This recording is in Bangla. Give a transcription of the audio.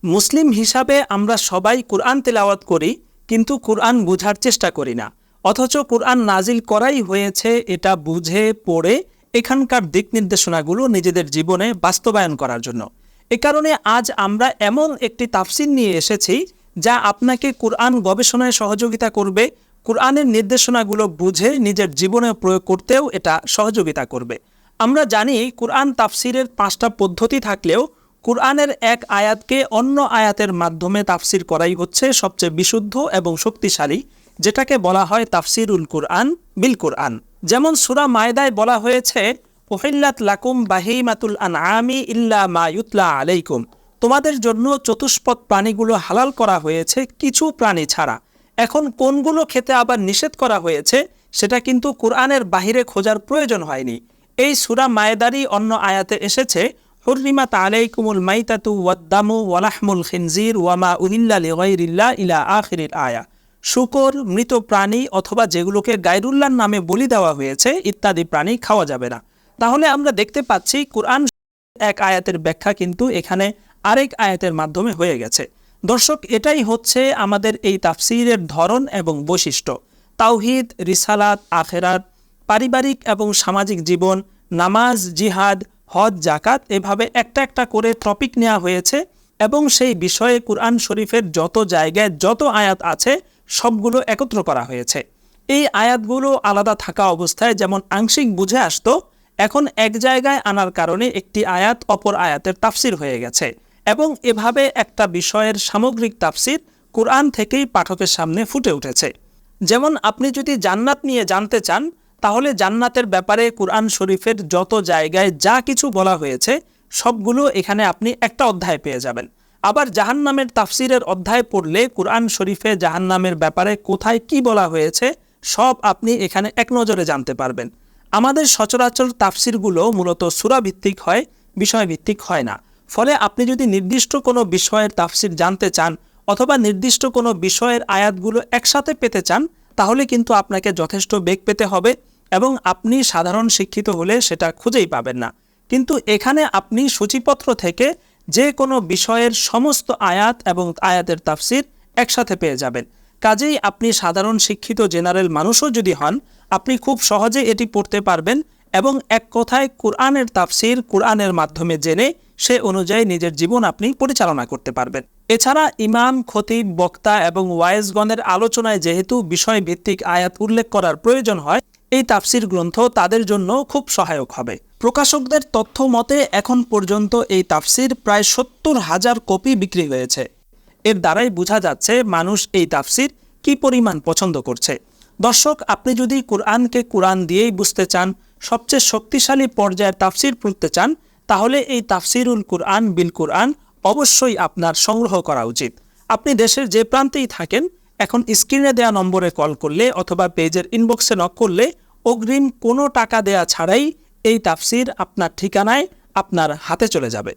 মুসলিম হিসাবে আমরা সবাই কুরআন তেলাওয়াত করি, কিন্তু কুরআন বুঝার চেষ্টা করি না। অথচ কুরআন নাজিল করাই হয়েছে এটা বুঝে পড়ে এখানকার দিক নির্দেশনাগুলো নিজেদের জীবনে বাস্তবায়ন করার জন্য। এ কারণে আজ আমরা এমন একটি তাফসির নিয়ে এসেছি যা আপনাকে কুরআন গবেষণায় সহযোগিতা করবে, কুরআনের নির্দেশনাগুলো বুঝে নিজের জীবনে প্রয়োগ করতেও এটা সহযোগিতা করবে। আমরা জানি কুরআন তাফসিরের 5টা পদ্ধতি থাকলেও কুরআনের এক আয়াতকে অন্য আয়াতের মাধ্যমে তাফসির করাই হচ্ছে সবচেয়ে বিশুদ্ধ এবং শক্তিশালী, যেটাকে বলা হয় তাফসিরুল কুরআন বিল কুরআন। যেমন সূরা মায়দায় বলা হয়েছে, উহিল্লাত লাকুম বাহিমাতুল আনআমি ইল্লা মা ইউতলা আলাইকুম, তোমাদের জন্য চতুষ্পদ প্রাণীগুলো হালাল করা হয়েছে কিছু প্রাণী ছাড়া। এখন কোনগুলো খেতে আবার নিষেধ করা হয়েছে সেটা কিন্তু কুরআনের বাহিরে খোঁজার প্রয়োজন হয়নি। এই সূরা মায়দারই অন্য আয়াতে এসেছে, হুররিমাত আলাইকুমুল মাইতাতু ওয়াদ-দামু ওয়া লাহমুল খিনজির ওয়া মা উহিল্লা লিগাইরিল্লাহ ইলা আখিরিল আয়া। শূকর, মৃত প্রাণী অথবা যেগুলোকে গায়রুল্লাহর নামে বলি দেওয়া হয়েছে ইত্যাদি প্রাণী খাওয়া যাবে না। তাহলে আমরা দেখতে পাচ্ছি কুরআন এক আয়াতের ব্যাখ্যা কিন্তু এখানে আরেক আয়াতের মাধ্যমে হয়ে গেছে। দর্শক, এটাই হচ্ছে আমাদের এই তাফসীরের ধরন এবং বৈশিষ্ট্য। তাওহীদ, রিসালাত, আখিরাত, পারিবারিক এবং সামাজিক জীবন, নামাজ, জিহাদ, হজ, জাকাত, এভাবে একটা একটা করে টপিক নেওয়া হয়েছে এবং সেই বিষয়ে কুরআন শরীফের যত জায়গায় যত আয়াত আছে সবগুলো একত্র করা হয়েছে। এই আয়াতগুলো আলাদা থাকা অবস্থায় যেমন আংশিক বুঝে আসতো, এখন এক জায়গায় আনার কারণে একটি আয়াত অপর আয়াতের তাফসির হয়ে গেছে এবং এভাবে একটা বিষয়ের সামগ্রিক তাফসির কুরআন থেকেই পাঠকের সামনে ফুটে উঠেছে। যেমন আপনি যদি জান্নাত নিয়ে জানতে চান, তাহলে জান্নাতের ব্যাপারে কুরআন শরীফের যত জায়গায় যা কিছু বলা হয়েছে সবগুলো এখানে আপনি একটা অধ্যায় পেয়ে যাবেন। আবার জাহান্নামের তাফসিরের অধ্যায় পড়লে কুরআন শরীফে জাহান্নামের ব্যাপারে কোথায় কি বলা হয়েছে সব আপনি এখানে এক নজরে জানতে পারবেন। আমাদের সচরাচর তাফসিরগুলো মূলত সূরা ভিত্তিক হয়, বিষয়ভিত্তিক হয় না। ফলে আপনি যদি নির্দিষ্ট কোনো বিষয়ের তাফসির জানতে চান অথবা নির্দিষ্ট কোনো বিষয়ের আয়াতগুলো একসাথে পেতে চান, তাহলে কিন্তু আপনাকে যথেষ্ট বেগ পেতে হবে এবং আপনি সাধারণ শিক্ষিত হলে সেটা খুঁজেই পাবেন না। কিন্তু এখানে আপনি সূচিপত্র থেকে যে কোনো বিষয়ের সমস্ত আয়াত এবং আয়াতের তাফসির একসাথে পেয়ে যাবেন। কাজেই আপনি সাধারণ শিক্ষিত জেনারেল মানুষও যদি হন, আপনি খুব সহজে এটি পড়তে পারবেন এবং এক কথায় কুরআনের তাফসির কুরআনের মাধ্যমে জেনে সে অনুযায়ী নিজের জীবন আপনি পরিচালনা করতে পারবেন। এছাড়া ইমাম, খতিব, বক্তা এবং ওয়াইজগণের আলোচনায় যেহেতু বিষয়ভিত্তিক আয়াত উল্লেখ করার প্রয়োজন হয়, এই তাফসির গ্রন্থ তাদের জন্য খুব সহায়ক হবে। প্রকাশকদের তথ্য মতে এখন পর্যন্ত এই তাফসির প্রায় 70,000 কপি বিক্রি হয়েছে। এর দ্বারাই বোঝা যাচ্ছে মানুষ এই তাফসির কি পরিমাণ পছন্দ করছে। দর্শক, আপনি যদি কুরআনকে কুরআন দিয়েই বুঝতে চান, সবচেয়ে শক্তিশালী পর্যায়ের তাফসির পড়তে চান, তাহলে এই তাফসিরুল কুরআন বিল কুরআন অবশ্যই আপনার সংগ্রহ করা উচিত। আপনি দেশের যে প্রান্তেই থাকেন, এখন স্ক্রিনে দেওয়া নম্বরে কল করলে অথবা পেজের ইনবক্সে নক করলে অগ্রিম কোনো টাকা দেয়া ছাড়াই এই তাফসির আপনার ঠিকানায় আপনার হাতে চলে যাবে।